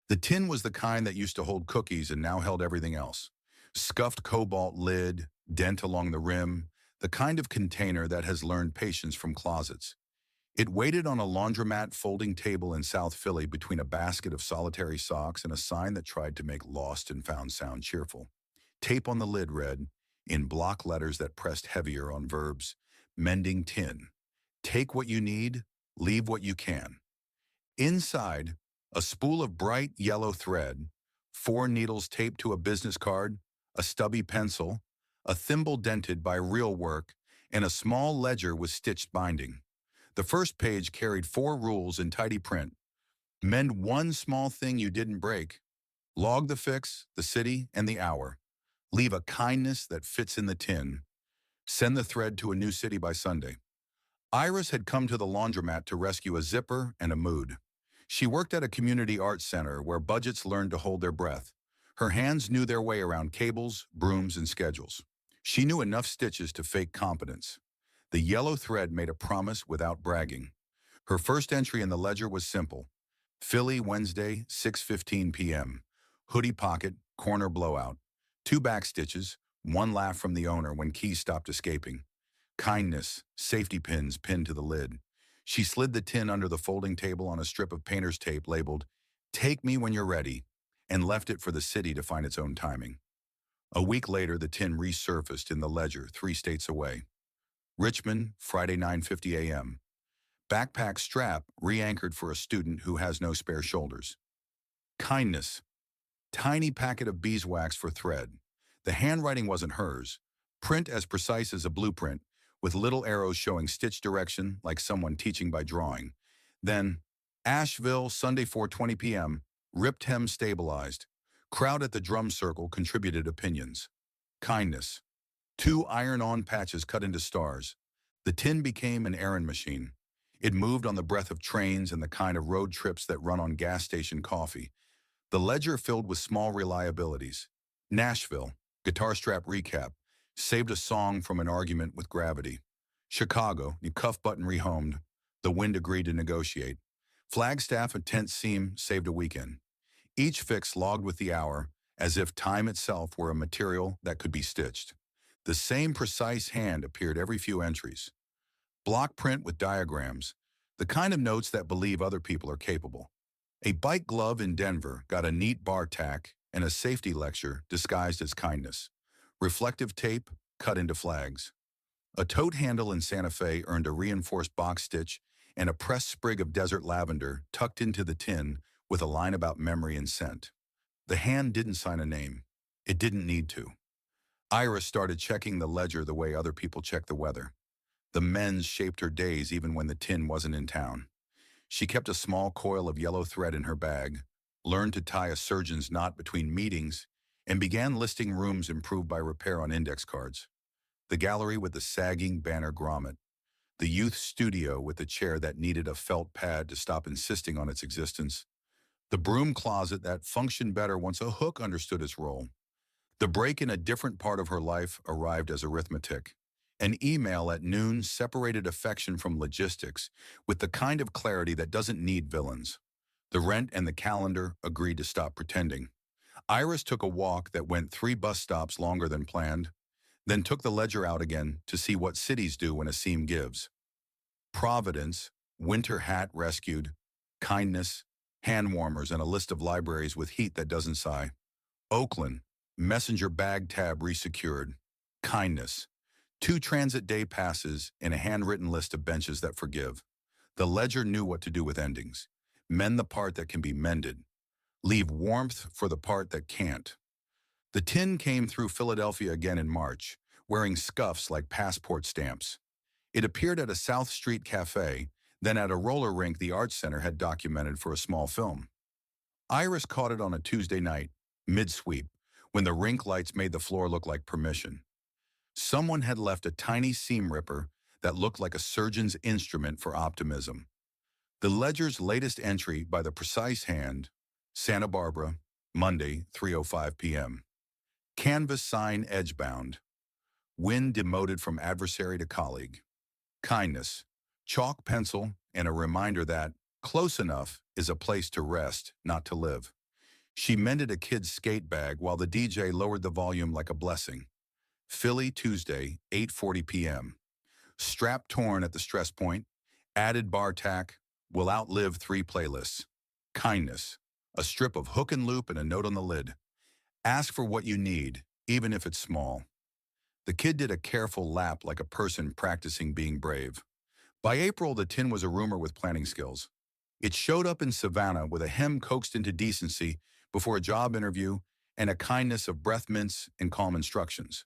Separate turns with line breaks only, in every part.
The tin was the kind that used to hold cookies and now held everything else. Scuffed cobalt lid, dent along the rim, the kind of container that has learned patience from closets. It waited on a laundromat folding table in South Philly between a basket of solitary socks and a sign that tried to make lost and found sound cheerful. Tape on the lid read, in block letters that pressed heavier on verbs, Mending tin. Take what you need, leave what you can. Inside, a spool of bright yellow thread, 4 needles taped to a business card, a stubby pencil, a thimble dented by real work, and a small ledger with stitched binding. The first page carried 4 rules in tidy print. Mend one small thing you didn't break. Log the fix, the city, and the hour. Leave a kindness that fits in the tin. Send the thread to a new city by Sunday. Iris had come to the laundromat to rescue a zipper and a mood. She worked at a community arts center where budgets learned to hold their breath. Her hands knew their way around cables, brooms, and schedules. She knew enough stitches to fake competence. The yellow thread made a promise without bragging. Her first entry in the ledger was simple. Philly, Wednesday, 6:15 p.m. Hoodie pocket, corner blowout. 2 back stitches, 1 laugh from the owner when keys stopped escaping. Kindness, safety pins pinned to the lid. She slid the tin under the folding table on a strip of painter's tape labeled, Take me when you're ready, and left it for the city to find its own timing. A week later, the tin resurfaced in the ledger 3 states away. Richmond, Friday 9:50 a.m. Backpack strap re-anchored for a student who has no spare shoulders. Kindness, tiny packet of beeswax for thread. The handwriting wasn't hers. Print as precise as a blueprint, with little arrows showing stitch direction like someone teaching by drawing. Then, Asheville, Sunday 4:20 p.m., ripped hem stabilized. Crowd at the drum circle contributed opinions. Kindness, 2 iron-on patches cut into stars. The tin became an errand machine. It moved on the breath of trains and the kind of road trips that run on gas station coffee. The ledger filled with small reliabilities. Nashville, guitar strap recap, saved a song from an argument with gravity. Chicago, the cuff button rehomed. The wind agreed to negotiate. Flagstaff and tent seam saved a weekend. Each fix logged with the hour, as if time itself were a material that could be stitched. The same precise hand appeared every few entries. Block print with diagrams, the kind of notes that believe other people are capable. A bike glove in Denver got a neat bar tack and a safety lecture disguised as kindness. Reflective tape cut into flags. A tote handle in Santa Fe earned a reinforced box stitch and a pressed sprig of desert lavender tucked into the tin with a line about memory and scent. The hand didn't sign a name. It didn't need to. Iris started checking the ledger the way other people check the weather. The mends shaped her days even when the tin wasn't in town. She kept a small coil of yellow thread in her bag, learned to tie a surgeon's knot between meetings, and began listing rooms improved by repair on index cards. The gallery with the sagging banner grommet. The youth studio with the chair that needed a felt pad to stop insisting on its existence. The broom closet that functioned better once a hook understood its role. The break in a different part of her life arrived as arithmetic. An email at noon separated affection from logistics with the kind of clarity that doesn't need villains. The rent and the calendar agreed to stop pretending. Iris took a walk that went 3 bus stops longer than planned, then took the ledger out again to see what cities do when a seam gives. Providence, winter hat rescued, kindness, hand warmers, and a list of libraries with heat that doesn't sigh. Oakland, messenger bag tab resecured, kindness, 2 transit day passes and a handwritten list of benches that forgive. The ledger knew what to do with endings. Mend the part that can be mended. Leave warmth for the part that can't. The tin came through Philadelphia again in March, wearing scuffs like passport stamps. It appeared at a South Street cafe, then at a roller rink the Arts Center had documented for a small film. Iris caught it on a Tuesday night, mid-sweep, when the rink lights made the floor look like permission. Someone had left a tiny seam ripper that looked like a surgeon's instrument for optimism. The ledger's latest entry by the precise hand, Santa Barbara, Monday, 3:05 p.m. Canvas sign edge-bound. Wind demoted from adversary to colleague. Kindness, chalk pencil, and a reminder that close enough is a place to rest, not to live. She mended a kid's skate bag while the DJ lowered the volume like a blessing. Philly, Tuesday, 8:40 p.m. Strap torn at the stress point. Added bar tack. Will outlive 3 playlists. Kindness. A strip of hook and loop and a note on the lid. Ask for what you need, even if it's small. The kid did a careful lap like a person practicing being brave. By April, the tin was a roomer with planning skills. It showed up in Savannah with a hem coaxed into decency before a job interview and a kindness of breath mints and calm instructions.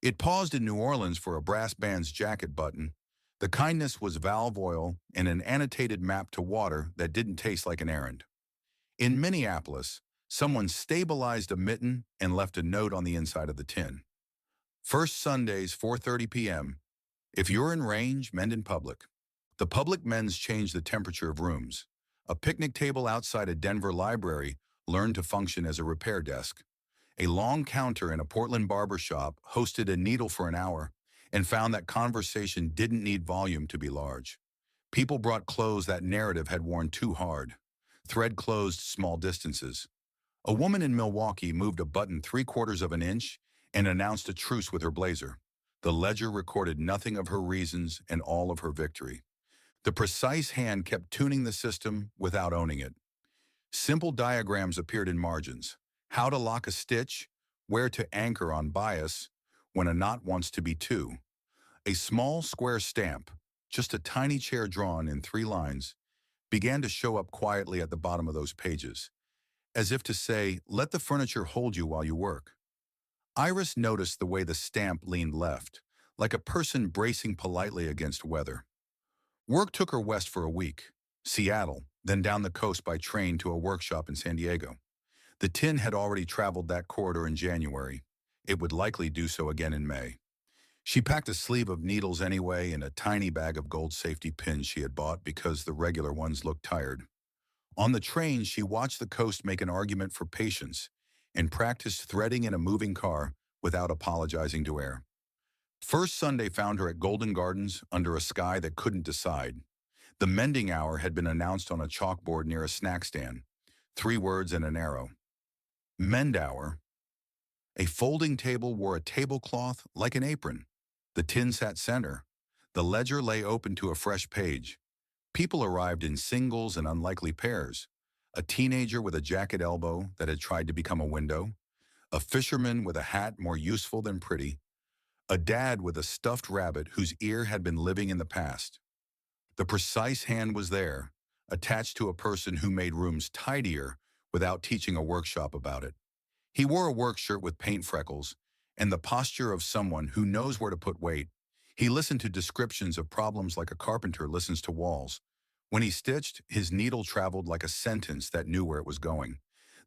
It paused in New Orleans for a brass band's jacket button. The kindness was valve oil and an annotated map to water that didn't taste like an errand. In Minneapolis, someone stabilized a mitten and left a note on the inside of the tin. First Sundays, 4:30 p.m. If you're in range, mend in public. The public mends change the temperature of rooms. A picnic table outside a Denver library learned to function as a repair desk. A long counter in a Portland barber shop hosted a needle for an hour and found that conversation didn't need volume to be large. People brought clothes that narrative had worn too hard. Thread closed small distances. A woman in Milwaukee moved a button 3/4 of an inch and announced a truce with her blazer. The ledger recorded nothing of her reasons and all of her victory. The precise hand kept tuning the system without owning it. Simple diagrams appeared in margins. How to lock a stitch, where to anchor on bias when a knot wants to be two. A small square stamp, just a tiny chair drawn in 3 lines, began to show up quietly at the bottom of those pages, as if to say, let the furniture hold you while you work. Iris noticed the way the stamp leaned left, like a person bracing politely against weather. Work took her west for a week, Seattle, then down the coast by train to a workshop in San Diego. The tin had already traveled that corridor in January. It would likely do so again in May. She packed a sleeve of needles anyway and a tiny bag of gold safety pins she had bought because the regular ones looked tired. On the train, she watched the coast make an argument for patience and practiced threading in a moving car without apologizing to air. First Sunday found her at Golden Gardens under a sky that couldn't decide. The mending hour had been announced on a chalkboard near a snack stand. 3 words and an arrow. Mend hour. A folding table wore a tablecloth like an apron. The tin sat center. The ledger lay open to a fresh page. People arrived in singles and unlikely pairs. A teenager with a jacket elbow that had tried to become a window. A fisherman with a hat more useful than pretty. A dad with a stuffed rabbit whose ear had been living in the past. The precise hand was there, attached to a person who made rooms tidier without teaching a workshop about it. He wore a work shirt with paint freckles and the posture of someone who knows where to put weight. He listened to descriptions of problems like a carpenter listens to walls. When he stitched, his needle traveled like a sentence that knew where it was going.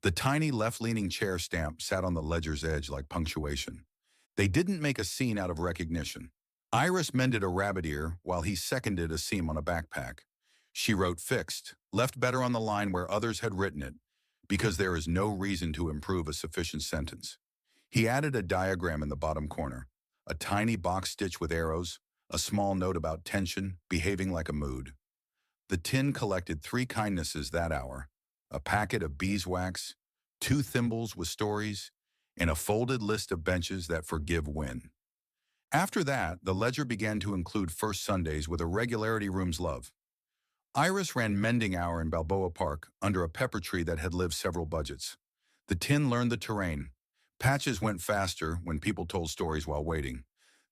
The tiny left-leaning chair stamp sat on the ledger's edge like punctuation. They didn't make a scene out of recognition. Iris mended a rabbit ear while he seconded a seam on a backpack. She wrote fixed, left better on the line where others had written it, because there is no reason to improve a sufficient sentence. He added a diagram in the bottom corner, a tiny box stitch with arrows, a small note about tension, behaving like a mood. The tin collected 3 kindnesses that hour, a packet of beeswax, 2 thimbles with stories, and a folded list of benches that forgive win. After that, the ledger began to include first Sundays with a regularity rooms love. Iris ran mending hour in Balboa Park under a pepper tree that had lived several budgets. The tin learned the terrain. Patches went faster when people told stories while waiting.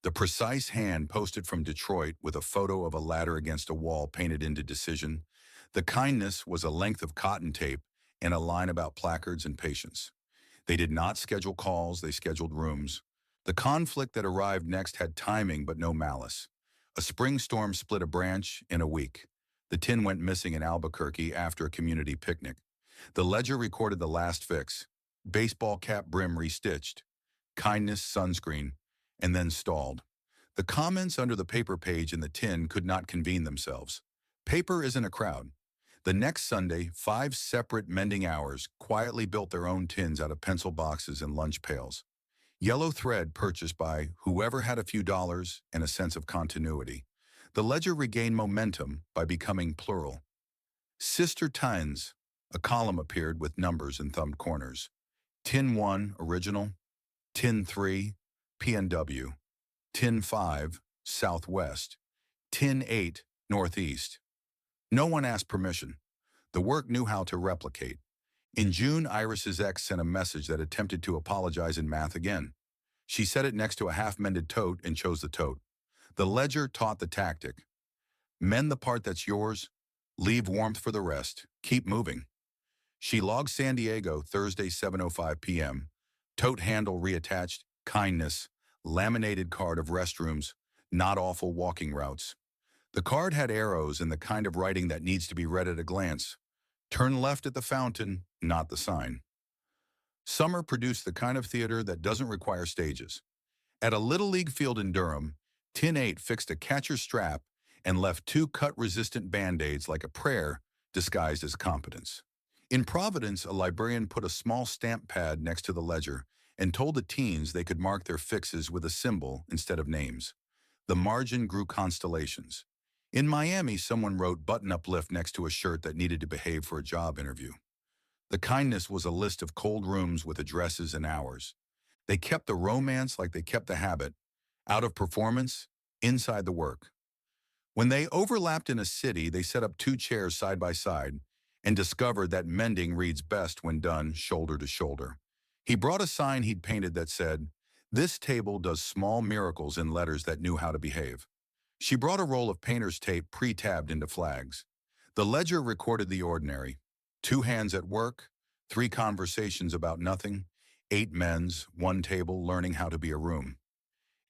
The precise hand posted from Detroit with a photo of a ladder against a wall painted into decision. The kindness was a length of cotton tape and a line about placards and patience. They did not schedule calls, they scheduled rooms. The conflict that arrived next had timing but no malice. A spring storm split a branch in a week. The tin went missing in Albuquerque after a community picnic. The ledger recorded the last fix. Baseball cap brim restitched. Kindness sunscreen. And then stalled. The comments under the paper page in the tin could not convene themselves. Paper isn't a crowd. The next Sunday, 5 separate mending hours quietly built their own tins out of pencil boxes and lunch pails. Yellow thread purchased by whoever had a few dollars and a sense of continuity. The ledger regained momentum by becoming plural. Sister tines, A column appeared with numbers in thumbed corners. Tin 1, original. Tin 3, PNW. Tin 5, southwest. Tin 8, northeast. No one asked permission. The work knew how to replicate. In June, Iris's ex sent a message that attempted to apologize in math again. She set it next to a half-mended tote and chose the tote. The ledger taught the tactic. Mend the part that's yours, leave warmth for the rest, keep moving. She logged San Diego, Thursday, 7:05 p.m. Tote handle reattached, kindness, laminated card of restrooms, not awful walking routes. The card had arrows and the kind of writing that needs to be read at a glance. Turn left at the fountain, not the sign. Summer produced the kind of theater that doesn't require stages. At a Little League field in Durham, Tin 8 fixed a catcher's strap and left two cut-resistant Band-Aids like a prayer disguised as competence. In Providence, a librarian put a small stamp pad next to the ledger and told the teens they could mark their fixes with a symbol instead of names. The margin grew constellations. In Miami, someone wrote button-up lift next to a shirt that needed to behave for a job interview. The kindness was a list of cold rooms with addresses and hours. They kept the romance like they kept the habit, out of performance, inside the work. When they overlapped in a city, they set up two chairs side by side and discovered that mending reads best when done shoulder to shoulder. He brought a sign he'd painted that said, "This table does small miracles," in letters that knew how to behave. She brought a roll of painter's tape pre-tabbed into flags. The ledger recorded the ordinary. 2 hands at work, 3 conversations about nothing, 8 men's, 1 table learning how to be a room.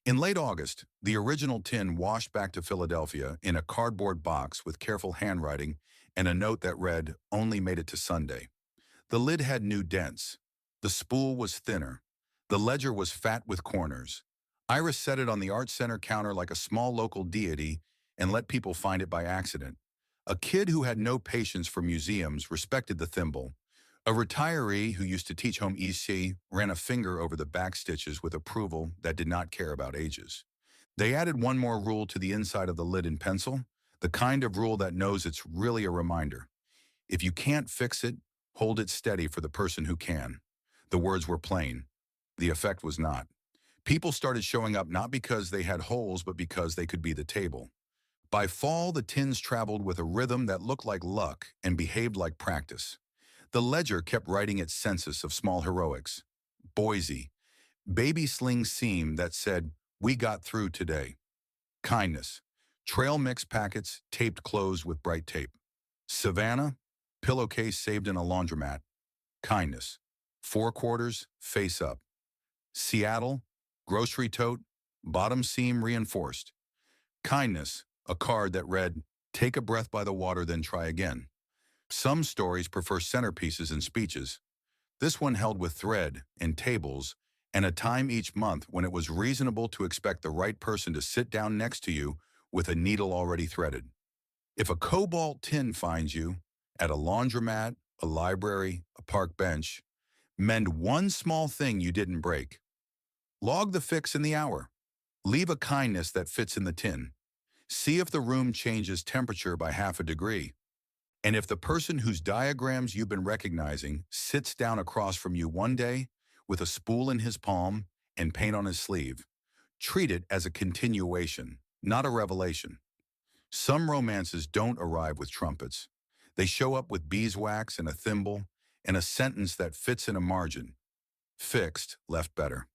In late August, the original tin washed back to Philadelphia in a cardboard box with careful handwriting and a note that read, "Only made it to Sunday." The lid had new dents. The spool was thinner. The ledger was fat with corners. Iris set it on the Art Center counter like a small local deity and let people find it by accident. A kid who had no patience for museums respected the thimble. A retiree who used to teach home EC ran a finger over the back stitches with approval that did not care about ages. They added one more rule to the inside of the lid in pencil, the kind of rule that knows it's really a reminder. If you can't fix it, hold it steady for the person who can. The words were plain. The effect was not. People started showing up not because they had holes, but because they could be the table. By fall, the tins traveled with a rhythm that looked like luck and behaved like practice. The ledger kept writing its census of small heroics. Boise, baby sling seam that said, "We got through today." Kindness, trail mix packets taped closed with bright tape. Savannah, pillowcase saved in a laundromat. Kindness, 4 quarters, face up. Seattle, grocery tote, bottom seam reinforced. Kindness, a card that read, "Take a breath by the water, then try again." Some stories prefer centerpieces and speeches. This one held with thread and tables and a time each month when it was reasonable to expect the right person to sit down next to you with a needle already threaded. If a cobalt tin finds you at a laundromat, a library, a park bench, mend one small thing you didn't break. Log the fix in the hour. Leave a kindness that fits in the tin. See if the room changes temperature by half a degree. And if the person whose diagrams you've been recognizing sits down across from you one day with a spool in his palm and paint on his sleeve, treat it as a continuation, not a revelation. Some romances don't arrive with trumpets. They show up with beeswax and a thimble and a sentence that fits in a margin. Fixed left better.